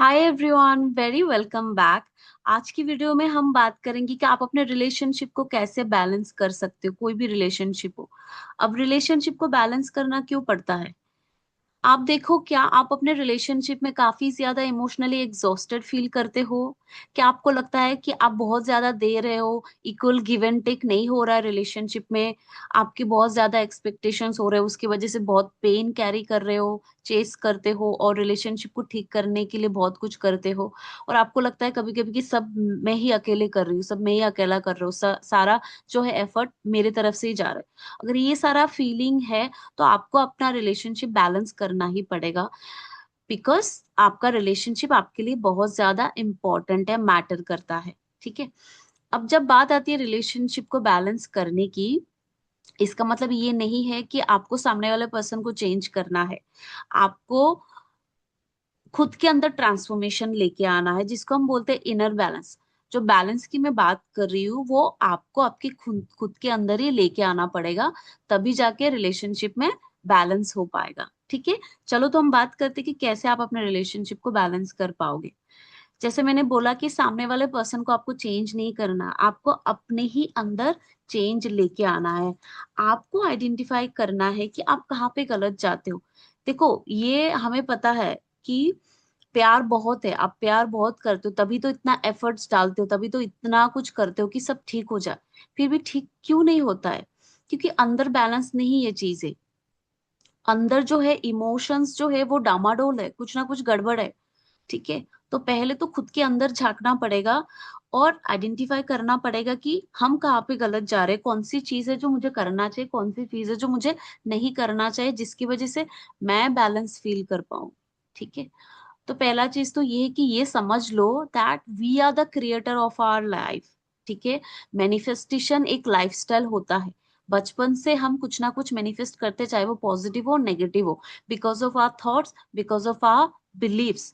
Hi everyone, very welcome back. आज की video में हम बात करेंगे कि आप अपने रिलेशनशिप को कैसे बैलेंस कर सकते हो, कोई भी रिलेशनशिप हो। अब रिलेशनशिप को बैलेंस करना क्यों पड़ता है? आप देखो, क्या आप अपने रिलेशनशिप में काफी ज्यादा इमोशनली एग्जॉस्टेड फील करते हो? क्या आपको लगता है कि आप बहुत ज्यादा दे रहे हो, इक्वल गिव एंड टेक नहीं हो रहा है रिलेशनशिप में? आपकी बहुत ज्यादा एक्सपेक्टेशंस हो रहे हो, उसकी वजह से बहुत पेन कैरी कर रहे हो, चेस करते हो और रिलेशनशिप को ठीक करने के लिए बहुत कुछ करते हो। और आपको लगता है कभी कभी कि सब मैं ही अकेले कर रही हूँ, सब मैं ही अकेला कर रहा हूँ, सारा जो है एफर्ट मेरे तरफ से ही जा रहा है। अगर ये सारा फीलिंग है तो आपको अपना रिलेशनशिप बैलेंस करना ही पड़ेगा, बिकॉज आपका रिलेशनशिप आपके लिए बहुत ज्यादा इंपॉर्टेंट है, मैटर करता है। ठीक है। अब जब बात आती है रिलेशनशिप को बैलेंस करने की, इसका मतलब ये नहीं है कि आपको सामने वाले पर्सन को चेंज करना है। आपको खुद के अंदर ट्रांसफॉर्मेशन लेके आना है, जिसको हम बोलते हैं इनर बैलेंस। जो बैलेंस की मैं बात कर रही हूँ वो आपको आपके खुद खुद के अंदर ही लेके आना पड़ेगा, तभी जाके रिलेशनशिप में बैलेंस हो पाएगा। ठीक है। चलो, तो हम बात करते हैं कि कैसे आप अपने रिलेशनशिप को बैलेंस कर पाओगे। जैसे मैंने बोला कि सामने वाले पर्सन को आपको चेंज नहीं करना, आपको अपने ही अंदर चेंज लेके आना है। आपको आइडेंटिफाई करना है कि आप कहाँ पे गलत जाते हो। देखो, ये हमें पता है कि प्यार बहुत है, आप प्यार बहुत करते हो, तभी तो इतना एफर्ट्स डालते हो, तभी तो इतना कुछ करते हो कि सब ठीक हो जाए। फिर भी ठीक क्यों नहीं होता है? क्योंकि अंदर बैलेंस नहीं है चीजें। अंदर जो है इमोशंस जो है वो डामाडोल है, कुछ ना कुछ गड़बड़ है। ठीक है। तो पहले तो खुद के अंदर झांकना पड़ेगा और आइडेंटिफाई करना पड़ेगा कि हम कहाँ पे गलत जा रहे हैं, कौन सी चीज है जो मुझे करना चाहिए, कौन सी चीज है जो मुझे नहीं करना चाहिए, जिसकी वजह से मैं बैलेंस फील कर पाऊं। ठीक है। तो पहला चीज तो ये है कि ये समझ लो that we are the creator of our life. ठीक है। मैनिफेस्टेशन एक लाइफस्टाइल होता है। बचपन से हम कुछ ना कुछ मैनिफेस्ट करते, चाहे वो पॉजिटिव हो नेगेटिव हो, because of our thoughts, because of our believes.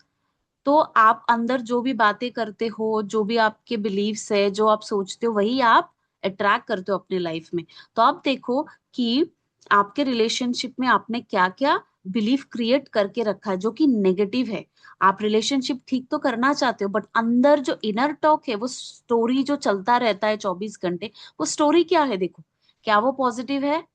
तो आप अंदर जो भी बातें करते हो, जो भी आपके बिलीव्स है, जो आप सोचते हो, वही आप अट्रैक्ट करते हो अपने लाइफ में। तो आप देखो कि आपके रिलेशनशिप में आपने क्या क्या बिलीफ क्रिएट करके रखा है जो कि नेगेटिव है। आप रिलेशनशिप ठीक तो करना चाहते हो, बट अंदर जो इनर टॉक है, वो स्टोरी जो चलता रहता है 24 घंटे, वो स्टोरी क्या है? देखो, क्या वो पॉजिटिव है?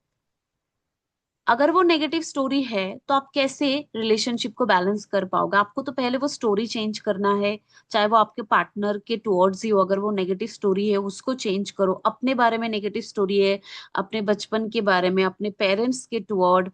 अगर वो नेगेटिव स्टोरी है तो आप कैसे रिलेशनशिप को बैलेंस कर पाओगे? आपको तो पहले वो स्टोरी चेंज करना है। चाहे वो आपके पार्टनर के टुवर्ड्स ही हो, अगर वो नेगेटिव स्टोरी है उसको चेंज करो। अपने बारे में नेगेटिव स्टोरी है, अपने बचपन के बारे में, अपने पेरेंट्स के टुवर्ड,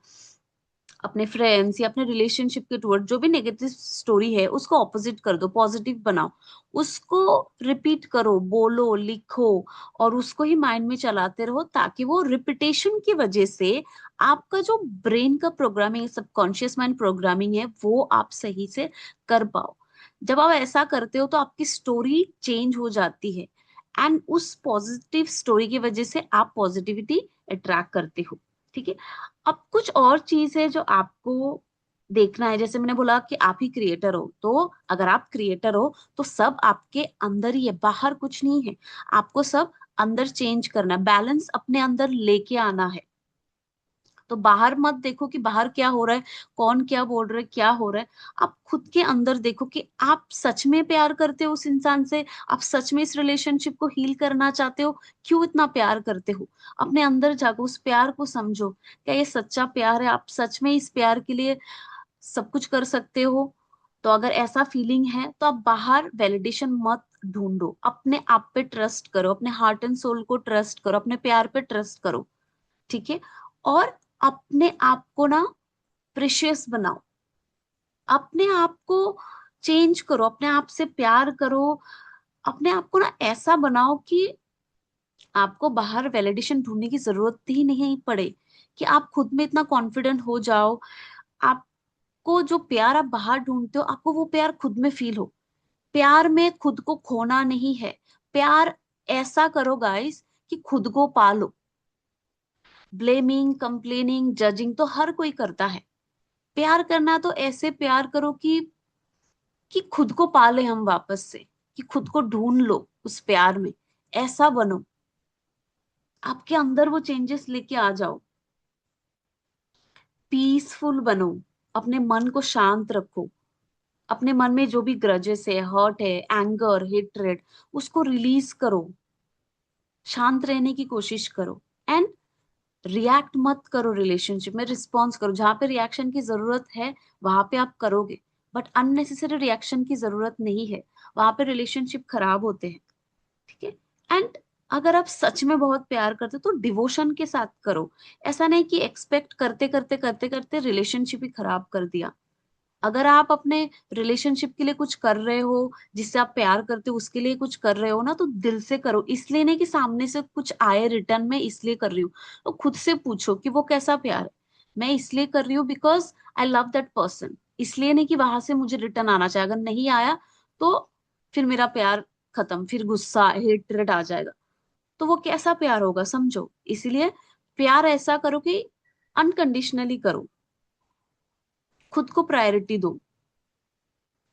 अपने फ्रेंड्स या अपने रिलेशनशिप के टुवर्ड जो भी नेगेटिव स्टोरी है उसको ऑपोजिट कर दो, पॉजिटिव बनाओ। उसको रिपीट करो, बोलो, लिखो, और उसको ही माइंड में चलाते रहो, ताकि वो रिपीटेशन की वजह से आपका जो ब्रेन का प्रोग्रामिंग, सबकॉन्शियस माइंड प्रोग्रामिंग है, वो आप सही से कर पाओ। जब आप ऐसा करते हो तो आपकी स्टोरी चेंज हो जाती है, एंड उस पॉजिटिव स्टोरी की वजह से आप पॉजिटिविटी अट्रैक्ट करते हो। ठीक है। अब कुछ और चीज है जो आपको देखना है। जैसे मैंने बोला कि आप ही क्रिएटर हो, तो अगर आप क्रिएटर हो तो सब आपके अंदर ही है, बाहर कुछ नहीं है। आपको सब अंदर चेंज करना है, बैलेंस अपने अंदर लेके आना है। तो बाहर मत देखो कि बाहर क्या हो रहा है, कौन क्या बोल रहा है, क्या हो रहा है। आप खुद के अंदर देखो कि आप सच में प्यार करते हो उस इंसान से, आप सच में इस रिलेशनशिप को हील करना चाहते हो। क्यों इतना प्यार करते हो? अपने अंदर जाकर उस प्यार को समझो। क्या ये सच्चा प्यार है? आप सच में इस प्यार के लिए सब कुछ कर सकते हो? तो अगर ऐसा फीलिंग है तो आप बाहर वैलिडेशन मत ढूंढो, अपने आप पे ट्रस्ट करो, अपने हार्ट एंड सोल को ट्रस्ट करो, अपने प्यार पे ट्रस्ट करो। ठीक है। और अपने आप को ना प्रेशियस बनाओ, अपने आप को चेंज करो, अपने आप से प्यार करो। अपने आप को ना ऐसा बनाओ कि आपको बाहर वैलिडेशन ढूंढने की जरूरत ही नहीं पड़े, कि आप खुद में इतना कॉन्फिडेंट हो जाओ। आपको जो प्यार आप बाहर ढूंढते हो, आपको वो प्यार खुद में फील हो। प्यार में खुद को खोना नहीं है। प्यार ऐसा करो गाइस कि खुद को पालो। ब्लेमिंग, कंप्लेनिंग, जजिंग तो हर कोई करता है। प्यार करना तो ऐसे प्यार करो कि खुद को पाले हम वापस से, कि खुद को ढूंढ लो उस प्यार में। ऐसा बनो, आपके अंदर वो चेंजेस लेके आ जाओ। पीसफुल बनो, अपने मन को शांत रखो, अपने मन में जो भी ग्रजेस है, हर्ट है, एंगर, हेट्रेड, उसको रिलीज करो, शांत रहने की कोशिश करो। एंड रिएक्ट मत करो, रिलेशनशिप में रिस्पॉन्स करो। जहां पे रिएक्शन की जरूरत है वहां पे आप करोगे, बट अननेसेसरी रिएक्शन की जरूरत नहीं है, वहां पे रिलेशनशिप खराब होते हैं। ठीक है। एंड अगर आप सच में बहुत प्यार करते हो तो डिवोशन के साथ करो। ऐसा नहीं कि एक्सपेक्ट करते करते करते करते रिलेशनशिप ही खराब कर दिया। अगर आप अपने रिलेशनशिप के लिए कुछ कर रहे हो, जिससे आप प्यार करते हो उसके लिए कुछ कर रहे हो ना, तो दिल से करो। इसलिए नहीं कि सामने से कुछ आए रिटर्न में इसलिए कर रही हूँ। तो खुद से पूछो कि वो कैसा प्यार है। मैं इसलिए कर रही हूँ because I love that person, इसलिए नहीं कि वहां से मुझे रिटर्न आना चाहिए। अगर नहीं आया तो फिर मेरा प्यार खत्म, फिर गुस्सा हेट्रेड आ जाएगा। तो वो कैसा प्यार होगा, समझो। इसलिए प्यार ऐसा करो कि अनकंडीशनली करो, खुद को प्रायोरिटी दो।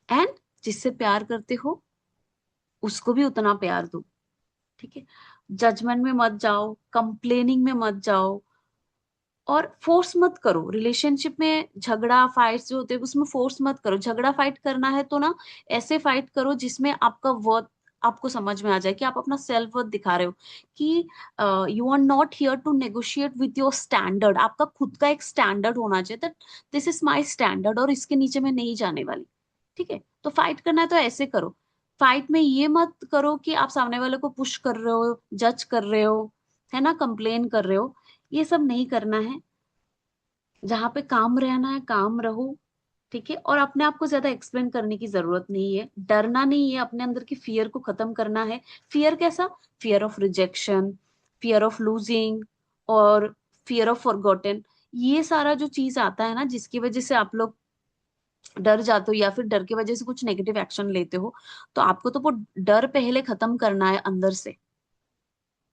एंड जिससे प्यार करते हो उसको भी उतना प्यार दो। ठीक है। जजमेंट में मत जाओ, कंप्लेनिंग में मत जाओ, और फोर्स मत करो। रिलेशनशिप में झगड़ा फाइट्स जो होते हैं उसमें फोर्स मत करो। झगड़ा फाइट करना है तो ना ऐसे फाइट करो जिसमें आपका वर्थ आपको समझ में आ जाए, कि आप अपना सेल्फ वर्थ दिखा रहे हो, कि you are not here to negotiate with your standard. आपका खुद का एक स्टैंडर्ड होना चाहिए, that this is my standard और इसके नीचे मैं नहीं जाने वाली। ठीक है। तो फाइट करना है तो ऐसे करो। फाइट में ये मत करो कि आप सामने वाले को पुश कर रहे हो, जज कर रहे हो, है ना, कंप्लेन कर रहे हो। ये सब नहीं करना है। जहां पे काम रहना है काम रहो। ठीक है। और अपने आप को ज्यादा एक्सप्लेन करने की जरूरत नहीं है, डरना नहीं है, अपने अंदर की फियर को खत्म करना है। फियर कैसा? Fear of rejection, fear of losing, और फियर ऑफ फॉरगॉटन। ये सारा जो चीज आता है ना, जिसकी वजह से आप लोग डर जाते हो या फिर डर की वजह से कुछ नेगेटिव एक्शन लेते हो, तो आपको तो वो डर पहले खत्म करना है अंदर से।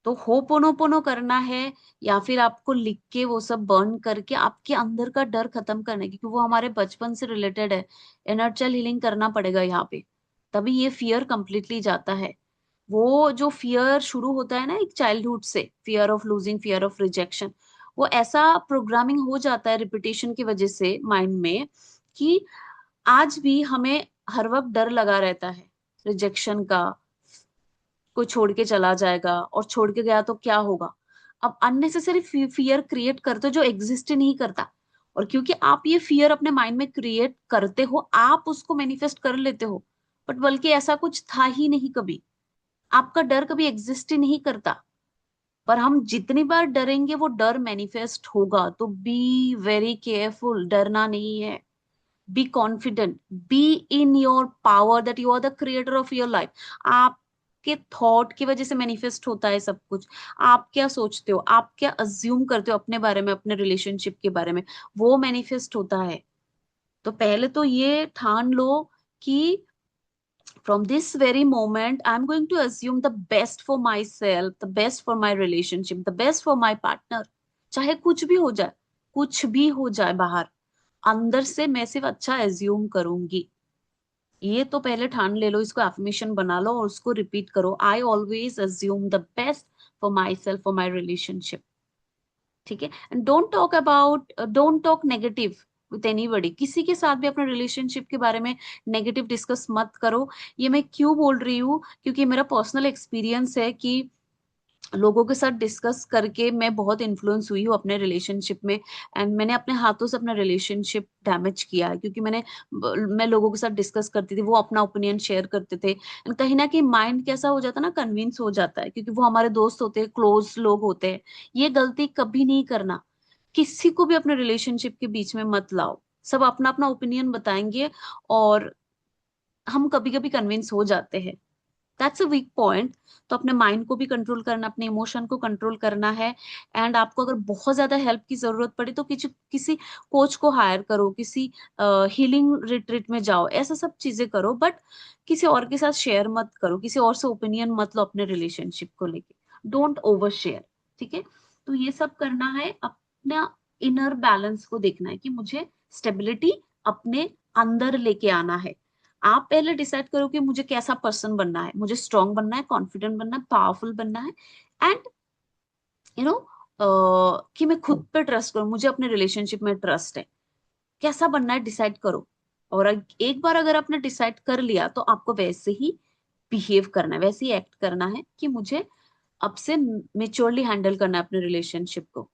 तो होपोनोपोनो करना है, या फिर आपको लिख के वो सब बर्न करके आपके अंदर का डर खत्म करने की, क्योंकि वो हमारे बचपन से रिलेटेड है। इनर चाइल्ड हीलिंग करना पड़ेगा यहाँ पे, तभी ये फियर कंप्लीटली जाता है। वो जो फियर शुरू होता है ना एक चाइल्डहुड से, fear of losing, fear of rejection, वो ऐसा प्रोग्रामिंग हो जाता है रिपीटेशन की वजह से माइंड में, कि आज भी हमें हर वक्त डर लगा रहता है रिजेक्शन का। कोई छोड़ के चला जाएगा, और छोड़ के गया तो क्या होगा। अब अननेसेसरी फियर क्रिएट करते हो जो एग्जिस्ट ही नहीं करता। और क्योंकि आप ये फियर अपने माइंड में क्रिएट करते हो, आप उसको मैनिफेस्ट कर लेते हो, बट बल्कि ऐसा कुछ था ही नहीं कभी। आपका डर कभी एग्जिस्ट ही नहीं करता। पर हम जितनी बार डरेंगे वो डर मैनिफेस्ट होगा। तो बी वेरी केयरफुल, डरना नहीं है। Be confident, be in your power, that you are the creator of your life. आपके थॉट की वजह से मैनिफेस्ट होता है सब कुछ। आप क्या सोचते हो, आप क्या अज्यूम करते हो अपने बारे में, अपने रिलेशनशिप के बारे में, वो मैनिफेस्ट होता है। तो पहले तो ये ठान लो कि from this very moment I'm going to assume the best for myself, the best for my relationship, the best for my partner। चाहे कुछ भी हो जाए, कुछ भी हो जाए बाहर, अंदर से मैं सिर्फ अच्छा एज्यूम करूंगी। ये तो पहले ठान ले लो, इसको एफर्मेशन बना लो और उसको रिपीट करो। I always assume the best for my self, for my relationship. ठीक है। And don't talk negative with anybody. किसी के साथ भी अपने रिलेशनशिप के बारे में नेगेटिव डिस्कस मत करो। ये मैं क्यों बोल रही हूँ, क्योंकि मेरा पर्सनल एक्सपीरियंस है कि लोगों के साथ डिस्कस करके मैं बहुत इन्फ्लुएंस हुई हूँ अपने रिलेशनशिप में। एंड मैंने अपने हाथों से अपना रिलेशनशिप डैमेज किया है, क्योंकि मैं लोगों के साथ डिस्कस करती थी, वो अपना ओपिनियन शेयर करते थे, एंड कहीं ना कहीं माइंड कैसा हो जाता है ना, कन्विंस हो जाता है, क्योंकि वो हमारे दोस्त होते हैं, क्लोज लोग होते हैं। ये गलती कभी नहीं करना। किसी को भी अपने रिलेशनशिप के बीच में मत लाओ। सब अपना अपना ओपिनियन बताएंगे, और हम कभी कभी कन्विंस हो जाते हैं। That's a weak point. तो अपने माइंड को भी कंट्रोल करना, अपने इमोशन को कंट्रोल करना है। एंड आपको अगर बहुत ज्यादा हेल्प की जरूरत पड़ी तो किसी किसी कोच को हायर करो, किसी हीलिंग रिट्रीट में जाओ, ऐसा सब चीजें करो। बट किसी और के साथ शेयर मत करो, किसी और से ओपिनियन मत लो अपने रिलेशनशिप को लेके। Don't over share. ठीक है। तो ये सब करना है, अपना इनर बैलेंस को देखना है कि मुझे स्टेबिलिटी अपने अंदर लेके आना है। आप पहले डिसाइड करो कि मुझे कैसा पर्सन बनना है। मुझे स्ट्रांग बनना है, कॉन्फिडेंट बनना है, पावरफुल बनना है, एंड यू नो कि मैं खुद पे ट्रस्ट करूं, मुझे अपने रिलेशनशिप में ट्रस्ट है। कैसा बनना है डिसाइड करो, और एक बार अगर आपने डिसाइड कर लिया तो आपको वैसे ही बिहेव करना है, वैसे ही एक्ट करना है कि मुझे अब से मेच्योरली हैंडल करना है अपने रिलेशनशिप को।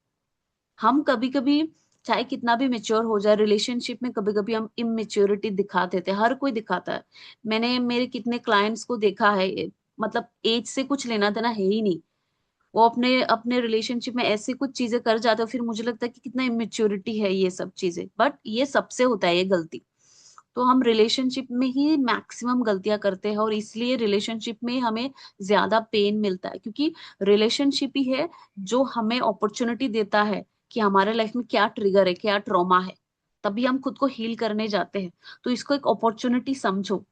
हम कभी कभी चाहे कितना भी मेच्योर हो जाए रिलेशनशिप में, कभी कभी हम इमेच्योरिटी दिखा देते हैं, हर कोई दिखाता है। मैंने मेरे कितने क्लाइंट्स को देखा है, मतलब एज से कुछ लेना देना है ही नहीं, वो अपने अपने रिलेशनशिप में ऐसी कुछ चीजें कर जाते हो, फिर मुझे लगता है कि कितना इमेच्योरिटी है ये सब चीजें, बट ये सबसे होता है ये गलती। तो हम रिलेशनशिप में ही मैक्सिमम गलतियां करते हैं, और इसलिए रिलेशनशिप में हमें ज्यादा पेन मिलता है, क्योंकि रिलेशनशिप ही है जो हमें अपॉर्चुनिटी देता है कि हमारे लाइफ में क्या ट्रिगर है, क्या ट्रॉमा है, तभी हम खुद को हील करने जाते हैं। तो इसको एक अपॉर्चुनिटी समझो।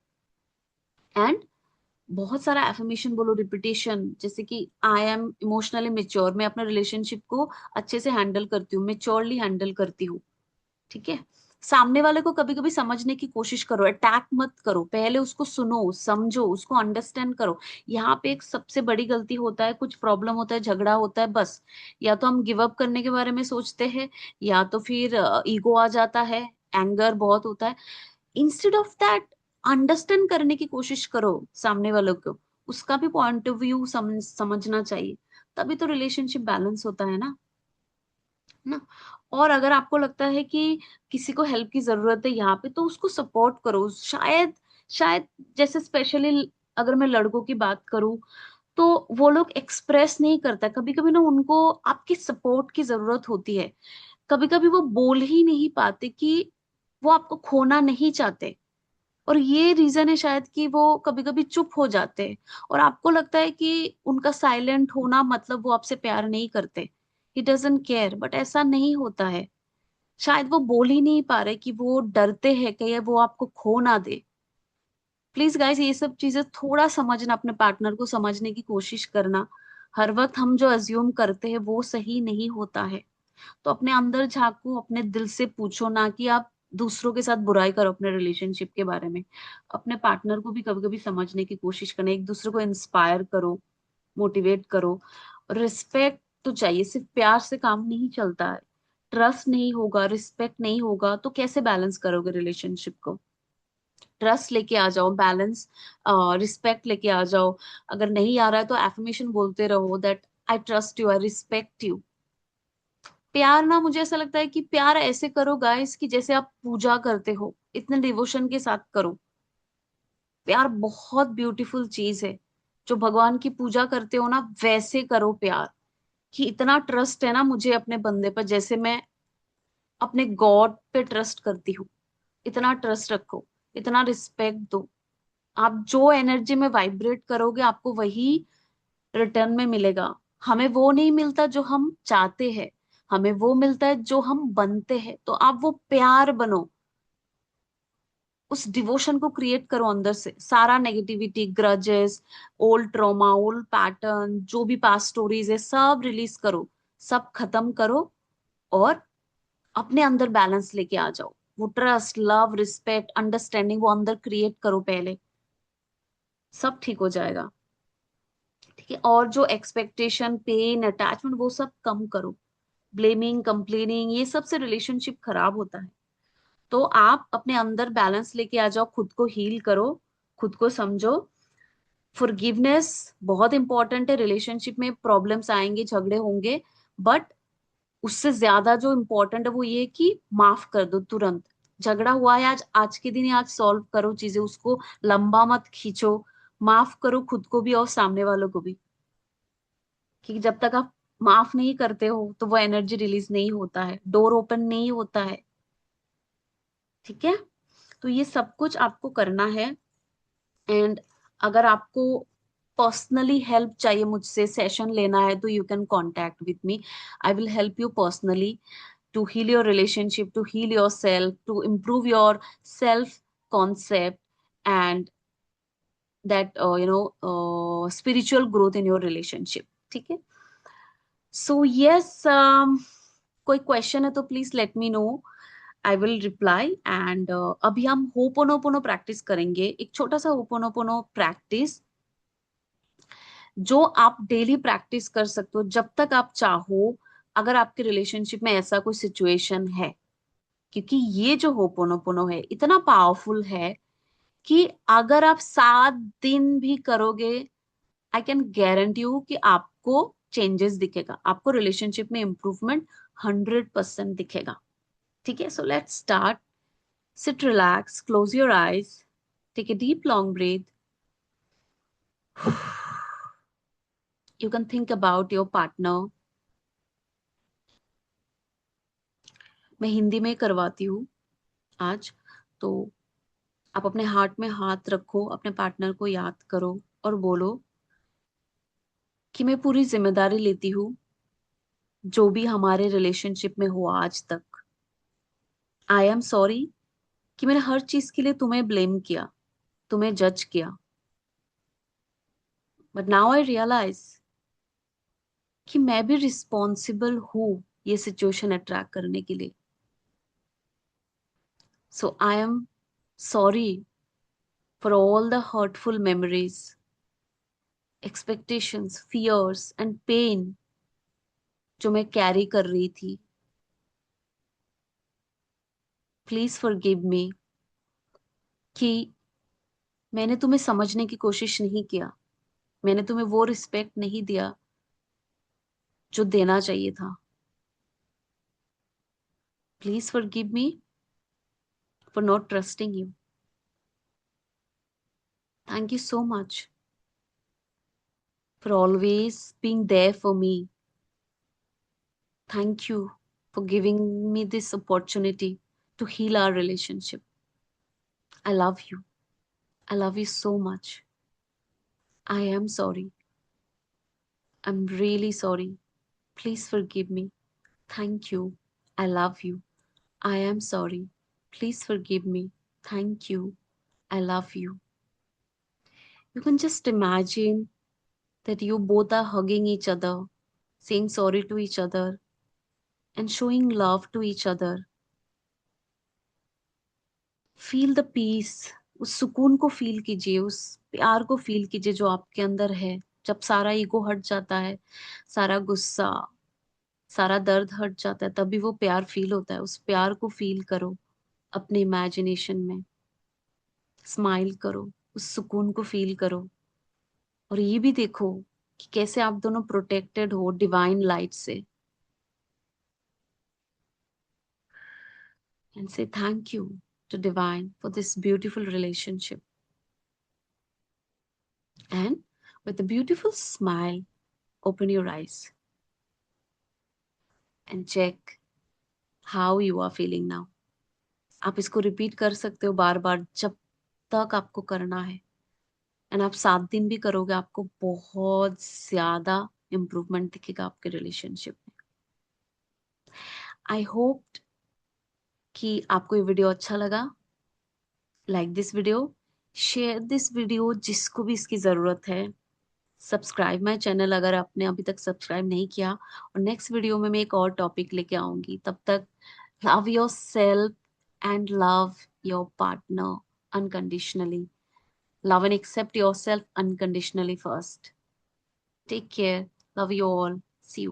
एंड बहुत सारा एफर्मेशन बोलो, रिपीटेशन, जैसे कि आई एम इमोशनली मेच्योर, मैं अपने रिलेशनशिप को अच्छे से हैंडल करती हूँ, मेच्योरली हैंडल करती हूँ। ठीक है। सामने वाले को कभी कभी समझने की कोशिश करो, अटैक मत करो, पहले उसको सुनो, समझो, उसको अंडरस्टैंड करो। यहाँ पे एक सबसे बड़ी गलती होता है, कुछ प्रॉब्लम होता है, झगड़ा होता है, बस या तो हम गिव अप करने के बारे में सोचते हैं, या तो फिर ईगो आ जाता है, एंगर बहुत होता है। इंस्टेड ऑफ दैट अंडरस्टैंड करने की कोशिश करो सामने वालों को, उसका भी पॉइंट ऑफ व्यू समझना चाहिए, तभी तो रिलेशनशिप बैलेंस होता है ना। और अगर आपको लगता है कि किसी को हेल्प की जरूरत है यहाँ पे, तो उसको सपोर्ट करो। शायद शायद जैसे स्पेशली अगर मैं लड़कों की बात करूं, तो वो लोग एक्सप्रेस नहीं करता, कभी कभी ना उनको आपकी सपोर्ट की जरूरत होती है। कभी कभी वो बोल ही नहीं पाते कि वो आपको खोना नहीं चाहते, और ये रीजन है शायद कि वो कभी कभी चुप हो जाते हैं, और आपको लगता है कि उनका साइलेंट होना मतलब वो आपसे प्यार नहीं करते, ही डजंट केयर, बट ऐसा नहीं होता है। शायद वो बोल ही नहीं पा रहे कि वो डरते हैं कि वो आपको खो ना दे। प्लीज गाइस, ये सब चीजें थोड़ा समझना, अपने पार्टनर को समझने की कोशिश करना। हर वक्त हम जो अज्यूम करते हैं वो सही नहीं होता है। तो अपने अंदर झांको, अपने दिल से पूछो, ना कि आप दूसरों के साथ बुराई करो अपने रिलेशनशिप के बारे में। अपने पार्टनर को भी कभी कभी समझने की कोशिश करना, एक दूसरे को इंस्पायर करो, मोटिवेट करो। रिस्पेक्ट तो चाहिए, सिर्फ प्यार से काम नहीं चलता है। ट्रस्ट नहीं होगा, रिस्पेक्ट नहीं होगा, तो कैसे बैलेंस करोगे रिलेशनशिप को? ट्रस्ट लेके आ जाओ, बैलेंस, रिस्पेक्ट लेके आ जाओ। अगर नहीं आ रहा है तो एफर्मेशन बोलते रहो, that I trust you, I respect you. प्यार ना, मुझे ऐसा लगता है कि प्यार ऐसे करो गाइस कि जैसे आप पूजा करते हो, इतने डिवोशन के साथ करो। प्यार बहुत ब्यूटीफुल चीज है, जो भगवान की पूजा करते हो ना वैसे करो प्यार, कि इतना ट्रस्ट है ना मुझे अपने बंदे पर, जैसे मैं अपने गॉड पे ट्रस्ट करती हूँ। इतना ट्रस्ट रखो, इतना रिस्पेक्ट दो। आप जो एनर्जी में वाइब्रेट करोगे आपको वही रिटर्न में मिलेगा। हमें वो नहीं मिलता जो हम चाहते हैं, हमें वो मिलता है जो हम बनते हैं। तो आप वो प्यार बनो, उस डिवोशन को क्रिएट करो अंदर से। सारा negativity, grudges, old trauma, old pattern, जो भी पास्ट स्टोरीज है, सब रिलीज करो, सब खत्म करो, और अपने अंदर बैलेंस लेके आ जाओ। वो ट्रस्ट, लव, रिस्पेक्ट, अंडरस्टैंडिंग वो अंदर क्रिएट करो पहले, सब ठीक हो जाएगा। ठीक है। और जो एक्सपेक्टेशन, पेन, अटैचमेंट, वो सब कम करो। ब्लेमिंग, कंप्लेनिंग, ये सब से रिलेशनशिप खराब होता है। तो आप अपने अंदर बैलेंस लेके आ जाओ, खुद को हील करो, खुद को समझो। फॉरगिवनेस बहुत इंपॉर्टेंट है। रिलेशनशिप में प्रॉब्लम्स आएंगे, झगड़े होंगे, बट उससे ज्यादा जो इम्पोर्टेंट है वो ये कि माफ कर दो तुरंत। झगड़ा हुआ है आज, आज के दिन ही आज सॉल्व करो चीजें, उसको लंबा मत खींचो। माफ करो खुद को भी और सामने वालों को भी, क्योंकि जब तक आप माफ नहीं करते हो तो वो एनर्जी रिलीज नहीं होता है, डोर ओपन नहीं होता है। ठीक है। तो ये सब कुछ आपको करना है। एंड अगर आपको पर्सनली हेल्प चाहिए, मुझसे सेशन लेना है, तो you can contact with me. I will help you personally to heal your relationship, to heal yourself, to improve your self concept, and that spiritual growth in your relationship. ठीक है। So yes, कोई question है तो please let me know, I will reply. And अभी हम ho'oponopono practice करेंगे, एक छोटा सा होपोनोपोनो प्रैक्टिस, जो आप डेली प्रैक्टिस कर सकते हो जब तक आप चाहो। अगर आपके रिलेशनशिप में ऐसा कोई सिचुएशन है, क्योंकि ये जो होपोनोपोनो है इतना पावरफुल है कि अगर आप 7 दिन भी करोगे, आई कैन गारंटी यू कि आपको चेंजेस दिखेगा, आपको रिलेशनशिप में इंप्रूवमेंट 100% दिखेगा। ठीक है, so let's start. Sit, relax, close your eyes, take a deep long breath. You can think about your partner. मैं हिंदी में करवाती हूँ आज, तो आप अपने हार्ट में हाथ रखो, अपने पार्टनर को याद करो और बोलो कि मैं पूरी जिम्मेदारी लेती हूँ जो भी हमारे रिलेशनशिप में हुआ आज तक। आई एम सॉरी कि मैंने हर चीज के लिए तुम्हें ब्लेम किया, तुम्हें जज किया। बट नाउ आई रियलाइज कि मैं भी रिस्पॉन्सिबल हूँ ये सिचुएशन अट्रैक्ट करने के लिए। So I am sorry for all the hurtful memories, expectations, fears and pain जो मैं कैरी कर रही थी। प्लीज फॉरगिव मी कि मैंने तुम्हें समझने की कोशिश नहीं किया, मैंने तुम्हें वो रिस्पेक्ट नहीं दिया जो देना चाहिए था। Please forgive me for not trusting you. Thank you so much for always being there for me. Thank you for giving me this opportunity to heal our relationship. I love you. I love you so much. I am sorry. I'm really sorry. Please forgive me. Thank you. I love you. I am sorry. Please forgive me. Thank you. I love you. You can just imagine that you both are hugging each other, saying sorry to each other, and showing love to each other. Feel the peace, उस सुकून को feel कीजिए, उस प्यार को feel कीजिए जो आपके अंदर है। जब सारा ईगो हट जाता है, सारा गुस्सा, सारा दर्द हट जाता है, तभी वो प्यार फील होता है। उस प्यार को फील करो अपने इमेजिनेशन में, स्माइल करो, उस सुकून को फील करो। और ये भी देखो कि कैसे आप दोनों प्रोटेक्टेड हो डिवाइन लाइट से। And say thank you to divine for this beautiful relationship. And with a beautiful smile, open your eyes and check how you are feeling now. आप इसको रिपीट कर सकते हो बार बार जब तक आपको करना है। एंड आप 7 दिन भी करोगे, आपको बहुत ज्यादा इम्प्रूवमेंट दिखेगा आपके रिलेशनशिप में। आई होप कि आपको ये वीडियो अच्छा लगा। Like this video, share this video जिसको भी इसकी जरूरत है। सब्सक्राइब माय चैनल अगर आपने अभी तक सब्सक्राइब नहीं किया। और नेक्स्ट वीडियो में मैं एक और टॉपिक लेके आऊंगी। तब तक love your self and love your partner unconditionally. Love and accept yourself unconditionally first. Take care. Love you all. See you.